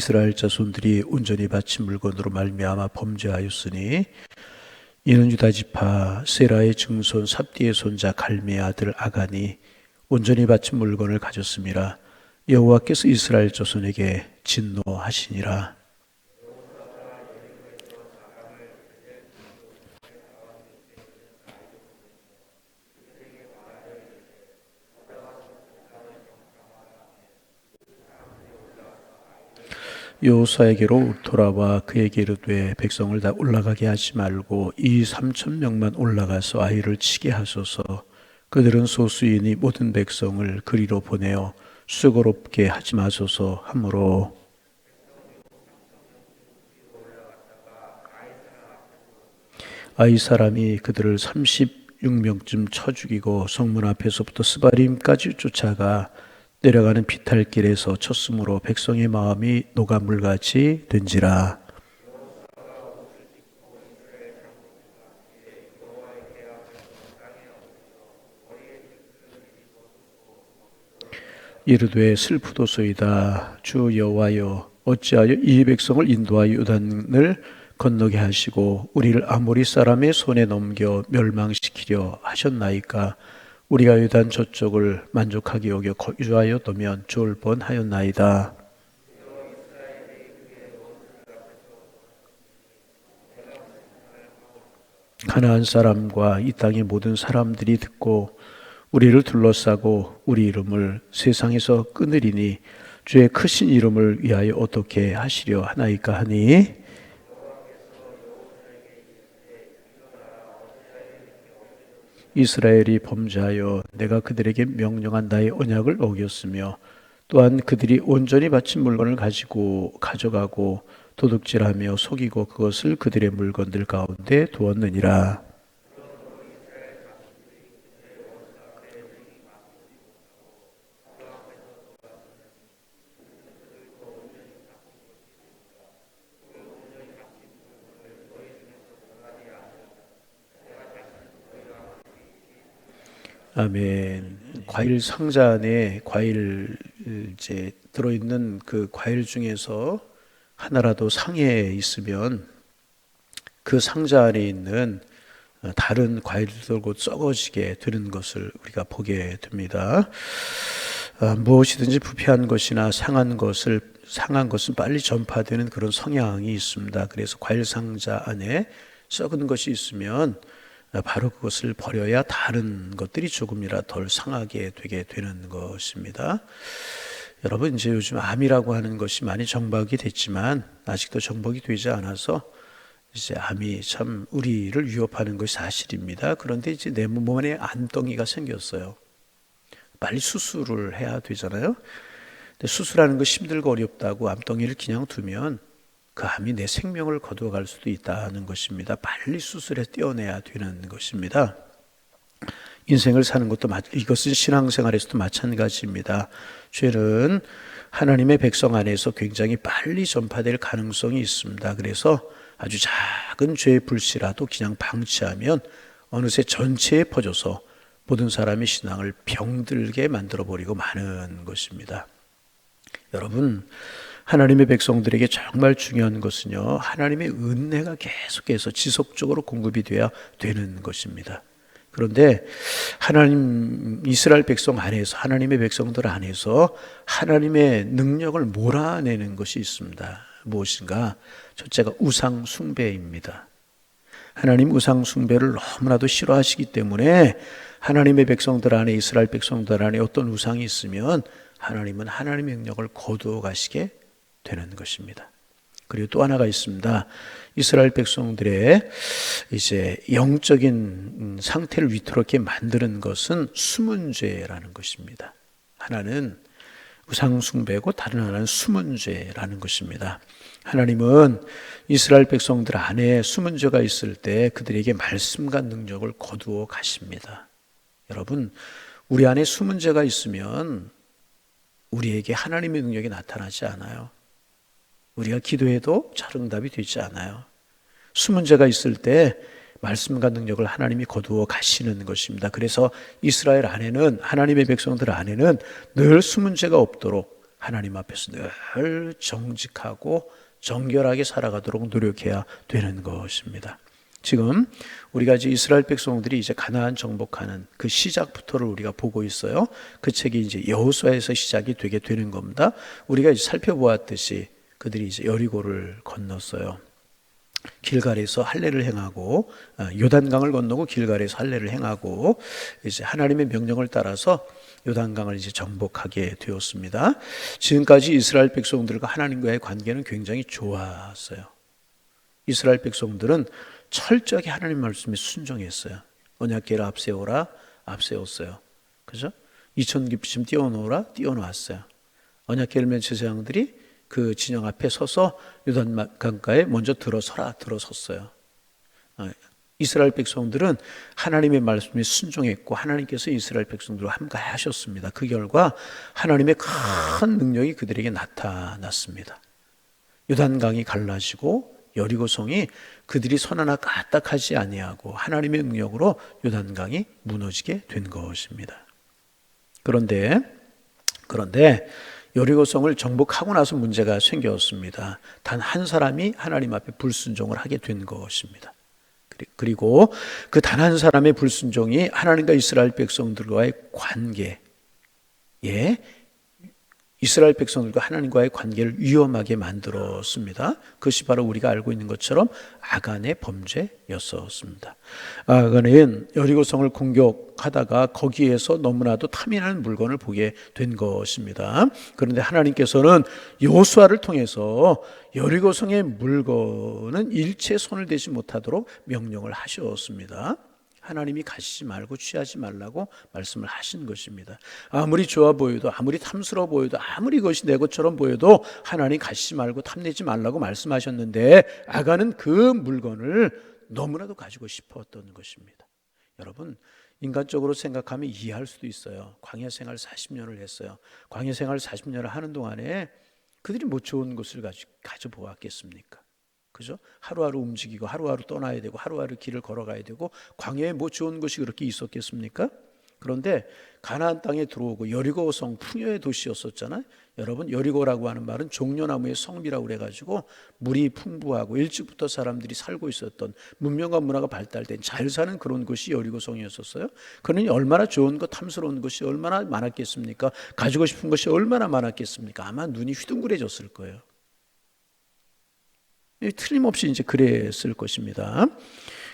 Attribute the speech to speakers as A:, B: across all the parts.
A: 이스라엘 자손들이 온전히 바친 물건으로 말미암아 범죄하였으니 이는 유다 지파 세라의 증손 삽디의 손자 갈미의 아들 아간이 온전히 바친 물건을 가졌음이라. 여호와께서 이스라엘 자손에게 진노하시니라. 여호수아에게로 돌아와 그에게 이르되 백성을 다 올라가게 하지 말고 이 3,000명만 올라가서 아이를 치게 하소서. 그들은 소수이니 모든 백성을 그리로 보내어 수고롭게 하지 마소서 하므로 아이 사람이 그들을 36명쯤 쳐 죽이고 성문 앞에서부터 스바림까지 쫓아가 내려가는 비탈길에서 쳤으므로 백성의 마음이 녹아 물같이 된지라. 이르되 슬프도소이다. 주 여호와여, 어찌하여 이 백성을 인도하여 요단을 건너게 하시고 우리를 아모리 사람의 손에 넘겨 멸망시키려 하셨나이까. 우리가 요단 저쪽을 만족하게 여겨 거주하여 두면 좋을 뻔하였나이다. 가나안 사람과 이 땅의 모든 사람들이 듣고 우리를 둘러싸고 우리 이름을 세상에서 끊으리니 주의 크신 이름을 위하여 어떻게 하시려 하나이까 하니, 이스라엘이 범죄하여 내가 그들에게 명령한 나의 언약을 어겼으며 또한 그들이 온전히 바친 물건을 가져가고 도둑질하며 속이고 그것을 그들의 물건들 가운데 두었느니라. 아멘. 과일 상자 안에 과일 이제 들어있는 그 과일 중에서 하나라도 상해에 있으면 그 상자 안에 있는 다른 과일들과 썩어지게 되는 것을 우리가 보게 됩니다. 무엇이든지 부패한 것이나 상한 것은 빨리 전파되는 그런 성향이 있습니다. 그래서 과일 상자 안에 썩은 것이 있으면 바로 그것을 버려야 다른 것들이 조금이라도 덜 상하게 되게 되는 것입니다. 여러분, 이제 요즘 암이라고 하는 것이 많이 정복이 됐지만 아직도 정복이 되지 않아서 이제 암이 참 우리를 위협하는 것이 사실입니다. 그런데 이제 내 몸에 암덩이가 생겼어요. 빨리 수술을 해야 되잖아요. 근데 수술하는 것이 힘들고 어렵다고 암덩이를 그냥 두면 그 암이 내 생명을 거두어갈 수도 있다는 것입니다. 빨리 수술해 떼어내야 되는 것입니다. 인생을 사는 것도 이것은 신앙생활에서도 마찬가지입니다. 죄는 하나님의 백성 안에서 굉장히 빨리 전파될 가능성이 있습니다. 그래서 아주 작은 죄의 불씨라도 그냥 방치하면 어느새 전체에 퍼져서 모든 사람의 신앙을 병들게 만들어버리고 마는 것입니다. 여러분, 하나님의 백성들에게 정말 중요한 것은요, 하나님의 은혜가 계속해서 지속적으로 공급이 돼야 되는 것입니다. 그런데 이스라엘 백성 안에서, 하나님의 백성들 안에서 하나님의 능력을 몰아내는 것이 있습니다. 무엇인가? 첫째가 우상 숭배입니다. 하나님 우상 숭배를 너무나도 싫어하시기 때문에 하나님의 백성들 안에, 이스라엘 백성들 안에 어떤 우상이 있으면 하나님은 하나님의 능력을 거두어 가시게 되는 것입니다. 그리고 또 하나가 있습니다. 이스라엘 백성들의 이제 영적인 상태를 위태롭게 만드는 것은 숨은 죄라는 것입니다. 하나는 우상 숭배고 다른 하나는 숨은 죄라는 것입니다. 하나님은 이스라엘 백성들 안에 숨은 죄가 있을 때 그들에게 말씀과 능력을 거두어 가십니다. 여러분, 우리 안에 숨은 죄가 있으면 우리에게 하나님의 능력이 나타나지 않아요. 우리가 기도해도 잘 응답이 되지 않아요. 숨은 죄가 있을 때 말씀과 능력을 하나님이 거두어 가시는 것입니다. 그래서 이스라엘 안에는, 하나님의 백성들 안에는 늘 숨은 죄가 없도록 하나님 앞에서 늘 정직하고 정결하게 살아가도록 노력해야 되는 것입니다. 지금 우리가 이제 이스라엘 백성들이 이제 가나안 정복하는 그 시작부터를 우리가 보고 있어요. 그 책이 이제 여호수아에서 시작이 되게 되는 겁니다. 우리가 이제 살펴보았듯이 그들이 이제 여리고를 건넜어요. 길갈에서 할례를 행하고 요단강을 건너고 길갈에서 할례를 행하고 이제 하나님의 명령을 따라서 요단강을 이제 정복하게 되었습니다. 지금까지 이스라엘 백성들과 하나님과의 관계는 굉장히 좋았어요. 이스라엘 백성들은 철저하게 하나님 말씀에 순종했어요. 언약궤를 앞세웠어요. 그죠? 2000기쯤 띄워놓으라 띄워놓았어요. 언약궤를 맨 제사장들이 그 진영 앞에 서서 요단강가에 먼저 들어섰어요. 이스라엘 백성들은 하나님의 말씀에 순종했고 하나님께서 이스라엘 백성들과 함께 하셨습니다. 그 결과 하나님의 큰 능력이 그들에게 나타났습니다. 요단강이 갈라지고 여리고성이 그들이 선 하나 까딱하지 아니하고 하나님의 능력으로 요단강이 무너지게 된 것입니다. 그런데 여리고성을 정복하고 나서 문제가 생겼습니다. 단 한 사람이 하나님 앞에 불순종을 하게 된 것입니다. 그리고 그 단 한 사람의 불순종이 하나님과 이스라엘 백성들과의 관계에 이스라엘 백성들과 하나님과의 관계를 위험하게 만들었습니다. 그것이 바로 우리가 알고 있는 것처럼 아간의 범죄였었습니다. 아간은 여리고성을 공격하다가 거기에서 너무나도 탐이나는 물건을 보게 된 것입니다. 그런데 하나님께서는 여호수아를 통해서 여리고성의 물건은 일체 손을 대지 못하도록 명령을 하셨습니다. 하나님이 가시지 말고 취하지 말라고 말씀을 하신 것입니다. 아무리 좋아 보여도 아무리 탐스러워 보여도 아무리 이것이 내 것처럼 보여도 하나님 가시지 말고 탐내지 말라고 말씀하셨는데 아간은 그 물건을 너무나도 가지고 싶었던 것입니다. 여러분 인간적으로 생각하면 이해할 수도 있어요. 광야 생활 40년을 했어요. 광야 생활 40년을 하는 동안에 그들이 뭐 좋은 것을 가져보았겠습니까? 그죠? 하루하루 움직이고 하루하루 떠나야 되고 하루하루 길을 걸어가야 되고 광야에 뭐 좋은 것이 그렇게 있었겠습니까? 그런데 가나안 땅에 들어오고 여리고성 풍요의 도시였었잖아요. 여러분 여리고라고 하는 말은 종려나무의 성미라고 그래가지고 물이 풍부하고 일찍부터 사람들이 살고 있었던 문명과 문화가 발달된 잘 사는 그런 곳이 여리고성이었었어요. 그러니 얼마나 좋은 것 탐스러운 것이 얼마나 많았겠습니까? 가지고 싶은 것이 얼마나 많았겠습니까? 아마 눈이 휘둥그레졌을 거예요. 틀림없이 이제 그랬을 것입니다.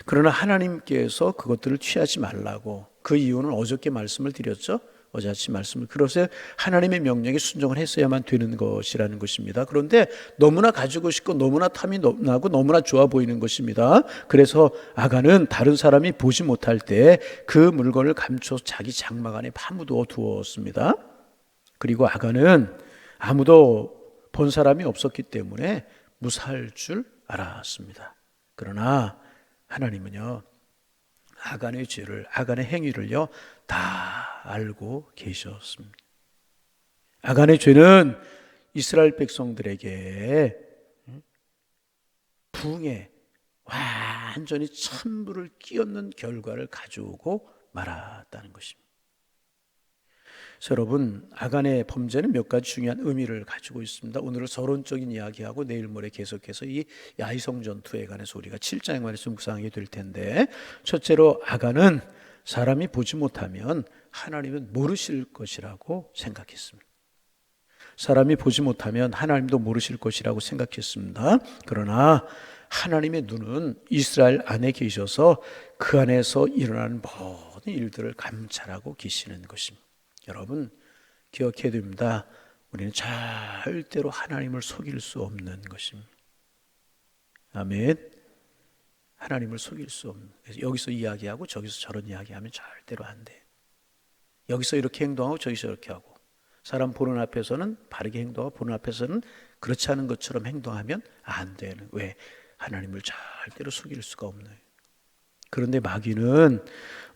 A: 그러나 하나님께서 그것들을 취하지 말라고 그 이유는 어저께 말씀을 드렸죠. 어제 아침 말씀을 그래서 하나님의 명령에 순종을 했어야만 되는 것이라는 것입니다. 그런데 너무나 가지고 싶고 너무나 탐이 나고 너무나 좋아 보이는 것입니다. 그래서 아간은 다른 사람이 보지 못할 때 그 물건을 감춰서 자기 장막 안에 파묻어 두었습니다. 그리고 아간은 아무도 본 사람이 없었기 때문에 무사할 줄 알았습니다. 그러나 하나님은요 아간의 죄를 아간의 행위를요 다 알고 계셨습니다. 아간의 죄는 이스라엘 백성들에게 붕에 완전히 천불을 끼얹는 결과를 가져오고 말았다는 것입니다. 여러분 아간의 범죄는 몇 가지 중요한 의미를 가지고 있습니다. 오늘은 서론적인 이야기하고 내일 모레 계속해서 이 야이성 전투에 관해서 우리가 7장에 관해서 묵상하게 될 텐데 첫째로 아간은 사람이 보지 못하면 하나님은 모르실 것이라고 생각했습니다. 사람이 보지 못하면 하나님도 모르실 것이라고 생각했습니다. 그러나 하나님의 눈은 이스라엘 안에 계셔서 그 안에서 일어나는 모든 일들을 감찰하고 계시는 것입니다. 여러분 기억해야 됩니다. 우리는 절대로 하나님을 속일 수 없는 것입니다. 아멘. 하나님을 속일 수 없는. 그래서 여기서 이야기하고 저기서 저런 이야기하면 절대로 안 돼. 여기서 이렇게 행동하고 저기서 이렇게 하고 사람 보는 앞에서는 바르게 행동하고 보는 앞에서는 그렇지 않은 것처럼 행동하면 안 되는. 왜? 하나님을 절대로 속일 수가 없는. 그런데 마귀는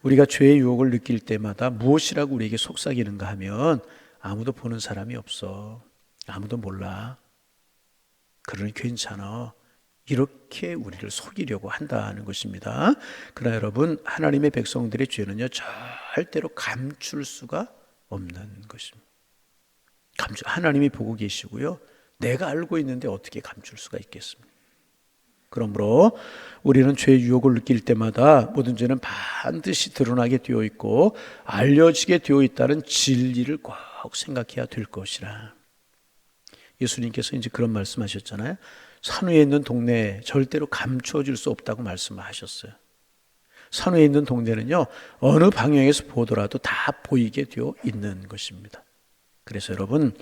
A: 우리가 죄의 유혹을 느낄 때마다 무엇이라고 우리에게 속삭이는가 하면 아무도 보는 사람이 없어. 아무도 몰라. 그러니 괜찮아. 이렇게 우리를 속이려고 한다는 것입니다. 그러나 여러분 하나님의 백성들의 죄는요 절대로 감출 수가 없는 것입니다. 하나님이 보고 계시고요. 내가 알고 있는데 어떻게 감출 수가 있겠습니까? 그러므로 우리는 죄의 유혹을 느낄 때마다 모든 죄는 반드시 드러나게 되어 있고 알려지게 되어 있다는 진리를 꼭 생각해야 될 것이라. 예수님께서 이제 그런 말씀하셨잖아요. 산 위에 있는 동네 절대로 감춰질 수 없다고 말씀하셨어요. 산 위에 있는 동네는요, 어느 방향에서 보더라도 다 보이게 되어 있는 것입니다. 그래서 여러분,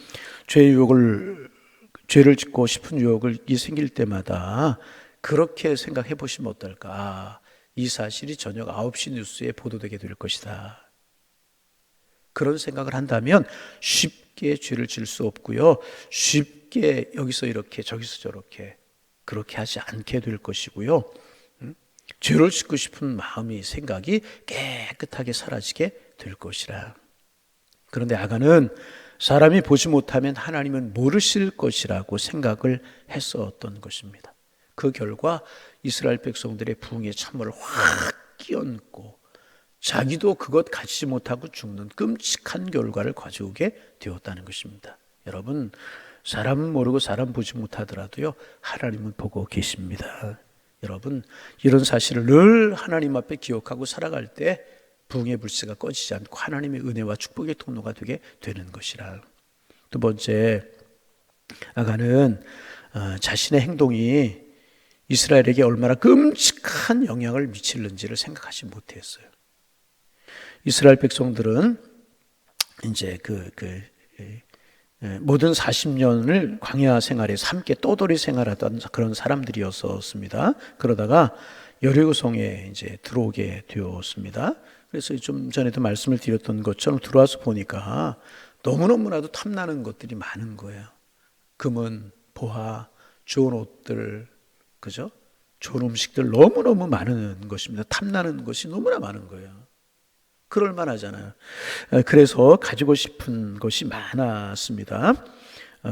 A: 죄를 짓고 싶은 유혹이 생길 때마다 그렇게 생각해 보시면 어떨까? 이 사실이 저녁 9시 뉴스에 보도되게 될 것이다. 그런 생각을 한다면 쉽게 죄를 지을 수 없고요. 쉽게 여기서 이렇게 저기서 저렇게 그렇게 하지 않게 될 것이고요. 죄를 짓고 싶은 마음이 생각이 깨끗하게 사라지게 될 것이라. 그런데 아간은 사람이 보지 못하면 하나님은 모르실 것이라고 생각을 했었던 것입니다. 그 결과 이스라엘 백성들의 부흥의 참모를 확 끼얹고 자기도 그것 가지지 못하고 죽는 끔찍한 결과를 가져오게 되었다는 것입니다. 여러분, 사람은 모르고 사람 보지 못하더라도요, 하나님은 보고 계십니다. 여러분, 이런 사실을 늘 하나님 앞에 기억하고 살아갈 때 부흥의 불씨가 꺼지지 않고 하나님의 은혜와 축복의 통로가 되게 되는 것이라. 두 번째, 아간은 자신의 행동이 이스라엘에게 얼마나 끔찍한 영향을 미칠는지를 생각하지 못했어요. 이스라엘 백성들은 이제 모든 40년을 광야 생활에서 함께 떠돌이 생활하던 그런 사람들이었습니다. 그러다가 여리고성에 이제 들어오게 되었습니다. 그래서 좀 전에도 말씀을 드렸던 것처럼 들어와서 보니까 너무너무나도 탐나는 것들이 많은 거예요. 금은, 보화, 좋은 옷들, 그죠? 좋은 음식들 너무너무 많은 것입니다. 탐나는 것이 너무나 많은 거예요. 그럴 만하잖아요. 그래서 가지고 싶은 것이 많았습니다.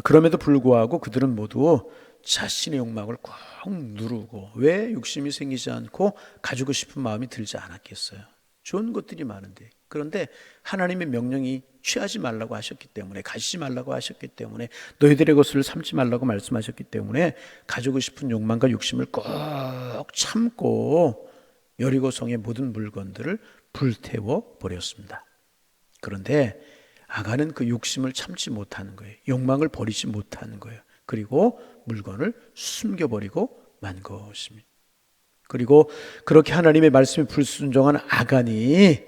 A: 그럼에도 불구하고 그들은 모두 자신의 욕망을 꾹 누르고 왜 욕심이 생기지 않고 가지고 싶은 마음이 들지 않았겠어요. 좋은 것들이 많은데. 그런데 하나님의 명령이 취하지 말라고 하셨기 때문에, 가지지 말라고 하셨기 때문에, 너희들의 것을 삼지 말라고 말씀하셨기 때문에 가지고 싶은 욕망과 욕심을 꼭 참고 여리고성의 모든 물건들을 불태워 버렸습니다. 그런데 아간은 그 욕심을 참지 못하는 거예요. 욕망을 버리지 못하는 거예요. 그리고 물건을 숨겨버리고 만 것입니다. 그리고 그렇게 하나님의 말씀에 불순종한 아간이,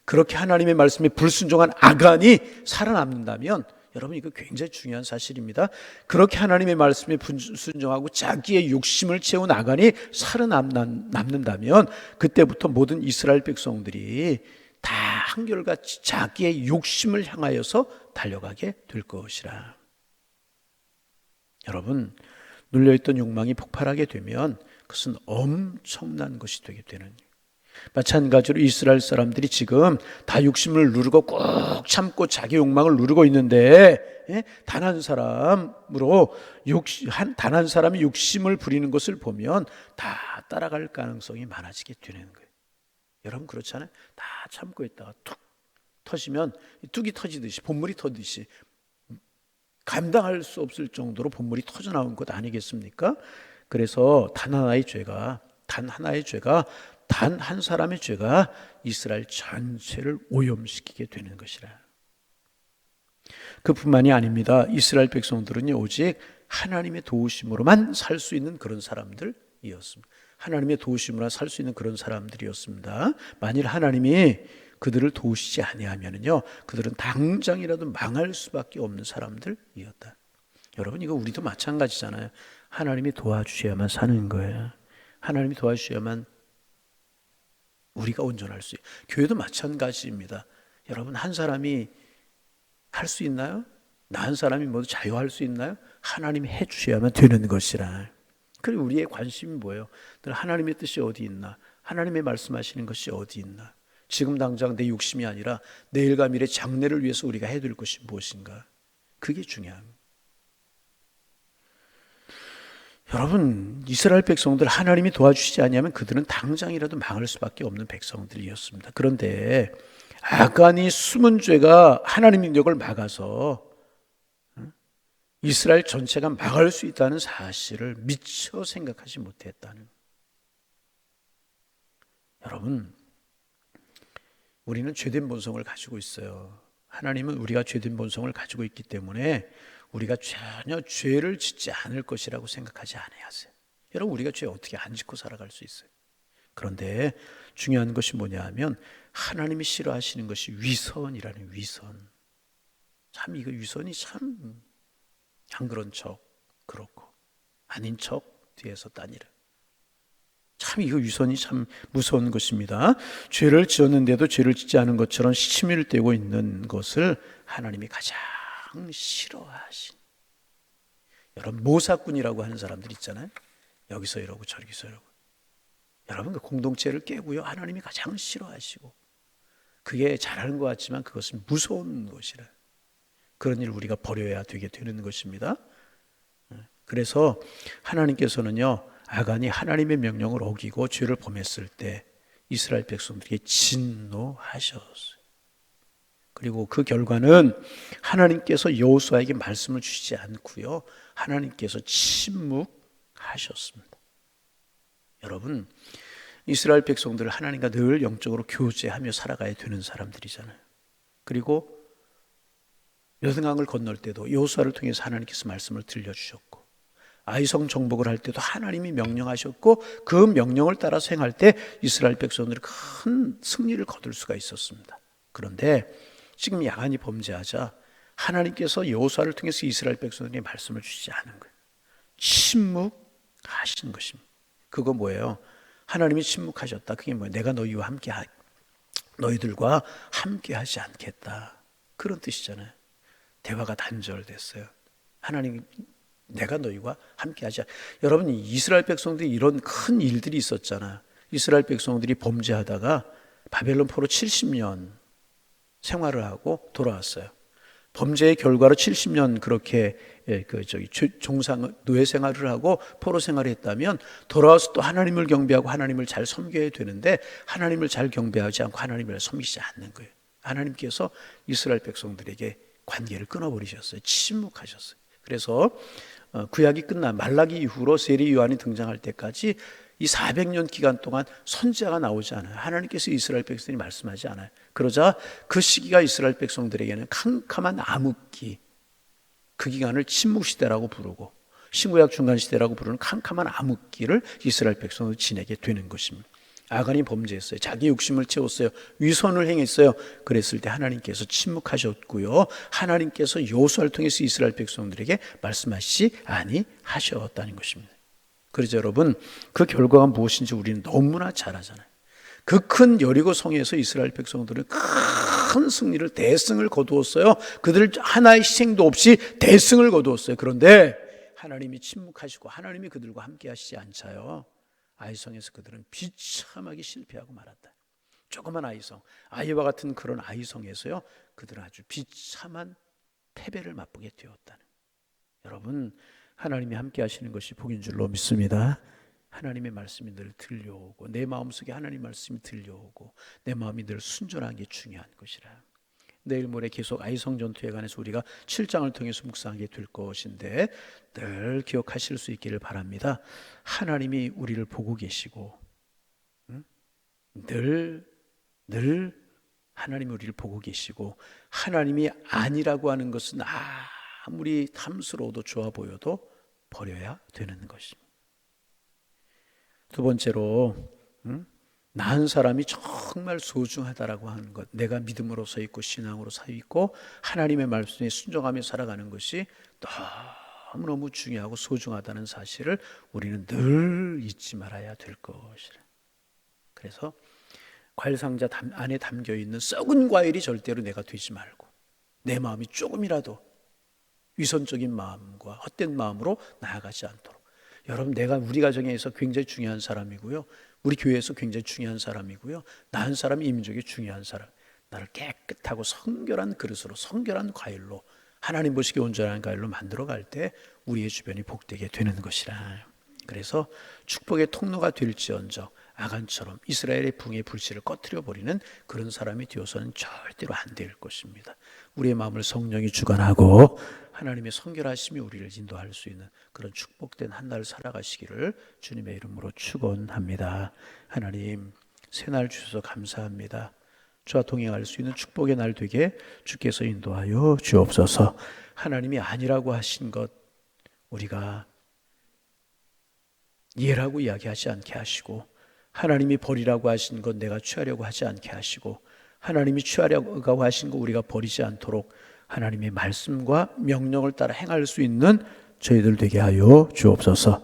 A: 그렇게 하나님의 말씀에 불순종한 아간이 살아남는다면, 여러분 이거 굉장히 중요한 사실입니다. 그렇게 하나님의 말씀에 불순종하고 자기의 욕심을 채운 아간이 살아남는다면 그때부터 모든 이스라엘 백성들이 다 한결같이 자기의 욕심을 향하여서 달려가게 될 것이라. 여러분, 눌려있던 욕망이 폭발하게 되면 그것은 엄청난 것이 되게 되는 거예요. 마찬가지로 이스라엘 사람들이 지금 다 욕심을 누르고 꼭 참고 자기 욕망을 누르고 있는데, 단 한 사람이 욕심을 부리는 것을 보면 다 따라갈 가능성이 많아지게 되는 거예요. 여러분 그렇잖아요. 다 참고 있다가 툭 터지면 뚝이 터지듯이, 본물이 터지듯이 감당할 수 없을 정도로 본물이 터져 나온 것 아니겠습니까? 그래서 단 한 사람의 죄가 이스라엘 전체를 오염시키게 되는 것이라. 그뿐만이 아닙니다. 이스라엘 백성들은 오직 하나님의 도우심으로만 살 수 있는 그런 사람들이었습니다. 하나님의 도우심으로 살 수 있는 그런 사람들이었습니다. 만일 하나님이 그들을 도우시지 아니하면요, 그들은 당장이라도 망할 수밖에 없는 사람들이었다. 여러분 이거 우리도 마찬가지잖아요. 하나님이 도와주셔야만 사는 거예요. 하나님이 도와주셔야만 우리가 온전할 수 있어요. 교회도 마찬가지입니다. 여러분 한 사람이 할 수 있나요? 나 한 사람이 모두 자유할 수 있나요? 하나님이 해주셔야만 되는 것이라. 그리고 우리의 관심이 뭐예요? 늘 하나님의 뜻이 어디 있나? 하나님의 말씀하시는 것이 어디 있나? 지금 당장 내 욕심이 아니라 내일과 미래 장래를 위해서 우리가 해야 될 것이 무엇인가? 그게 중요합니다. 여러분 이스라엘 백성들 하나님이 도와주시지 않으면 그들은 당장이라도 망할 수밖에 없는 백성들이었습니다. 그런데 아간이 숨은 죄가 하나님의 능력을 막아서 이스라엘 전체가 망할 수 있다는 사실을 미처 생각하지 못했다는. 여러분, 우리는 죄된 본성을 가지고 있어요. 하나님은 우리가 죄된 본성을 가지고 있기 때문에 우리가 전혀 죄를 짓지 않을 것이라고 생각하지 않아야하세요. 여러분, 우리가 죄 어떻게 안 짓고 살아갈 수 있어요? 그런데 중요한 것이 뭐냐 하면 하나님이 싫어하시는 것이 위선이라는 위선. 참 이거 위선이 참 안 그런 척 그렇고 아닌 척 뒤에서 따니라. 참 이거 위선이 참 무서운 것입니다. 죄를 지었는데도 죄를 짓지 않은 것처럼 시치미를 떼고 있는 것을 하나님이 가장 싫어하신. 여러분, 모사꾼이라고 하는 사람들 있잖아요. 여기서 이러고 저기서 이러고. 여러분, 그 공동체를 깨고요, 하나님이 가장 싫어하시고, 그게 잘하는 것 같지만 그것은 무서운 것이라. 그런 일을 우리가 버려야 되게 되는 것입니다. 그래서 하나님께서는요, 아간이 하나님의 명령을 어기고 죄를 범했을 때 이스라엘 백성들에게 진노하셨어요. 그리고 그 결과는 하나님께서 여호수아에게 말씀을 주시지 않고요, 하나님께서 침묵하셨습니다. 여러분, 이스라엘 백성들을 하나님과 늘 영적으로 교제하며 살아가야 되는 사람들이잖아요. 그리고 여등강을 건널 때도 여호수아를 통해서 하나님께서 말씀을 들려주셨고, 아이성 정복을 할 때도 하나님이 명령하셨고, 그 명령을 따라 행할 때 이스라엘 백성들이 큰 승리를 거둘 수가 있었습니다. 그런데 지금 야간이 범죄하자 하나님께서 여호수아를 통해서 이스라엘 백성들에게 말씀을 주시지 않은 거예요. 침묵하신 것입니다. 그거 뭐예요? 하나님이 침묵하셨다. 그게 뭐예요? 내가 너희들과 함께 하지 않겠다, 그런 뜻이잖아요. 대화가 단절됐어요. 하나님, 내가 너희와 함께하자. 여러분, 이스라엘 백성들이 이런 큰 일들이 있었잖아요. 이스라엘 백성들이 범죄하다가 바벨론 포로 70년 생활을 하고 돌아왔어요. 범죄의 결과로 70년 그렇게 노예 생활을 하고 포로 생활을 했다면 돌아와서 또 하나님을 경배하고 하나님을 잘 섬겨야 되는데 구약을 잘 경배하지 않고 하나님을 섬기지 않는 거예요. 하나님께서 이스라엘 백성들에게 관계를 끊어버리셨어요. 침묵하셨어요. 그래서 구약이 끝난 말라기 이후로 세리 요한이 등장할 때까지 이 400년 기간 동안 선지자가 나오지 않아요. 하나님께서 이스라엘 백성들이 말씀하지 않아요. 그러자 그 시기가 이스라엘 백성들에게는 캄캄한 암흑기, 그 기간을 침묵시대라고 부르고 신구약 중간시대라고 부르는 캄캄한 암흑기를 이스라엘 백성들이 지내게 되는 것입니다. 아간이 범죄했어요. 자기 욕심을 채웠어요. 위선을 행했어요. 그랬을 때 하나님께서 침묵하셨고요, 하나님께서 여호수아를 통해서 이스라엘 백성들에게 말씀하시지 아니하셨다는 것입니다. 그래서 여러분, 그 결과가 무엇인지 우리는 너무나 잘 알잖아요. 그 큰 여리고 성에서 이스라엘 백성들은 큰 승리를, 대승을 거두었어요. 그들 하나의 희생도 없이 대승을 거두었어요. 그런데 하나님이 침묵하시고 하나님이 그들과 함께 하시지 않자요, 아이성에서 그들은 비참하게 실패하고 말았다. 조그만 아이성, 아이와 같은 그런 아이성에서요, 그들은 아주 비참한 패배를 맛보게 되었다는. 여러분, 하나님이 함께 하시는 것이 복인 줄로 믿습니다. 하나님의 말씀이 늘 들려오고, 내 마음속에 하나님 말씀이 들려오고, 내 마음이 늘 순전한 게 중요한 것이라. 내일 모레 계속 아이성 전투에 관해서 우리가 7장을 통해서 묵상하게 될 것인데 늘 기억하실 수 있기를 바랍니다. 하나님이 우리를 보고 계시고, 늘 하나님이 우리를 보고 계시고, 하나님이 아니라고 하는 것은 아무리 탐스러워도 좋아 보여도 버려야 되는 것입니다. 두 번째로, 낳은 사람이 정말 소중하다라고 하는 것, 내가 믿음으로 서 있고 신앙으로 서 있고 하나님의 말씀에 순종하며 살아가는 것이 너무너무 중요하고 소중하다는 사실을 우리는 늘 잊지 말아야 될 것이라. 그래서 과일 상자 안에 담겨 있는 썩은 과일이 절대로 내가 되지 말고, 내 마음이 조금이라도 위선적인 마음과 헛된 마음으로 나아가지 않도록. 여러분, 내가 우리 가정에서 굉장히 중요한 사람이고요, 우리 교회에서 굉장히 중요한 사람이고요, 낳은 사람이 이 민족의 중요한 사람. 나를 깨끗하고 성결한 그릇으로, 성결한 과일로, 하나님 보시기에 온전한 과일로 만들어갈 때 우리의 주변이 복되게 되는 것이라. 그래서 축복의 통로가 될지언정 아간처럼 이스라엘의 붕의 불씨를 꺼뜨려 버리는 그런 사람이 되어서는 절대로 안 될 것입니다. 우리의 마음을 성령이 주관하고 하나님의 성결하심이 우리를 인도할 수 있는 그런 축복된 한 날 살아가시기를 주님의 이름으로 축원합니다. 하나님, 새날 주셔서 감사합니다. 저와 동행할 수 있는 축복의 날 되게 주께서 인도하여 주옵소서. 하나님이 아니라고 하신 것 우리가 예라고 이야기하지 않게 하시고, 하나님이 버리라고 하신 것 내가 취하려고 하지 않게 하시고, 하나님이 취하려고 하신 것 우리가 버리지 않도록 하나님의 말씀과 명령을 따라 행할 수 있는 저희들 되게 하여 주옵소서.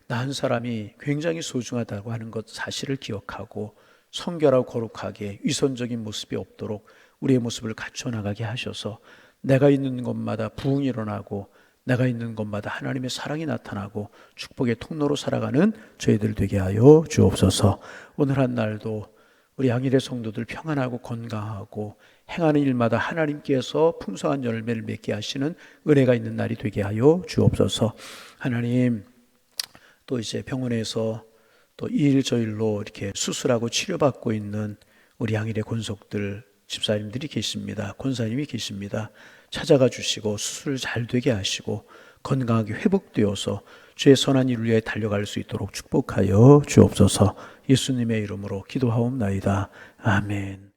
A: 나 한 사람이 굉장히 소중하다고 하는 것 사실을 기억하고 성결하고 거룩하게 위선적인 모습이 없도록 우리의 모습을 갖춰나가게 하셔서 내가 있는 곳마다 부흥이 일어나고 내가 있는 곳마다 하나님의 사랑이 나타나고 축복의 통로로 살아가는 저희들 되게 하여 주옵소서. 오늘 한 날도 우리 양일의 성도들 평안하고 건강하고 행하는 일마다 하나님께서 풍성한 열매를 맺게 하시는 은혜가 있는 날이 되게 하여 주옵소서. 하나님, 또 이제 병원에서 또 이 일 저 일로 이렇게 수술하고 치료받고 있는 우리 양일의 권속들 집사님들이 계십니다. 권사님이 계십니다. 찾아가 주시고 수술 잘 되게 하시고 건강하게 회복되어서 주의 선한 일을 위해 달려갈 수 있도록 축복하여 주옵소서. 예수님의 이름으로 기도하옵나이다. 아멘.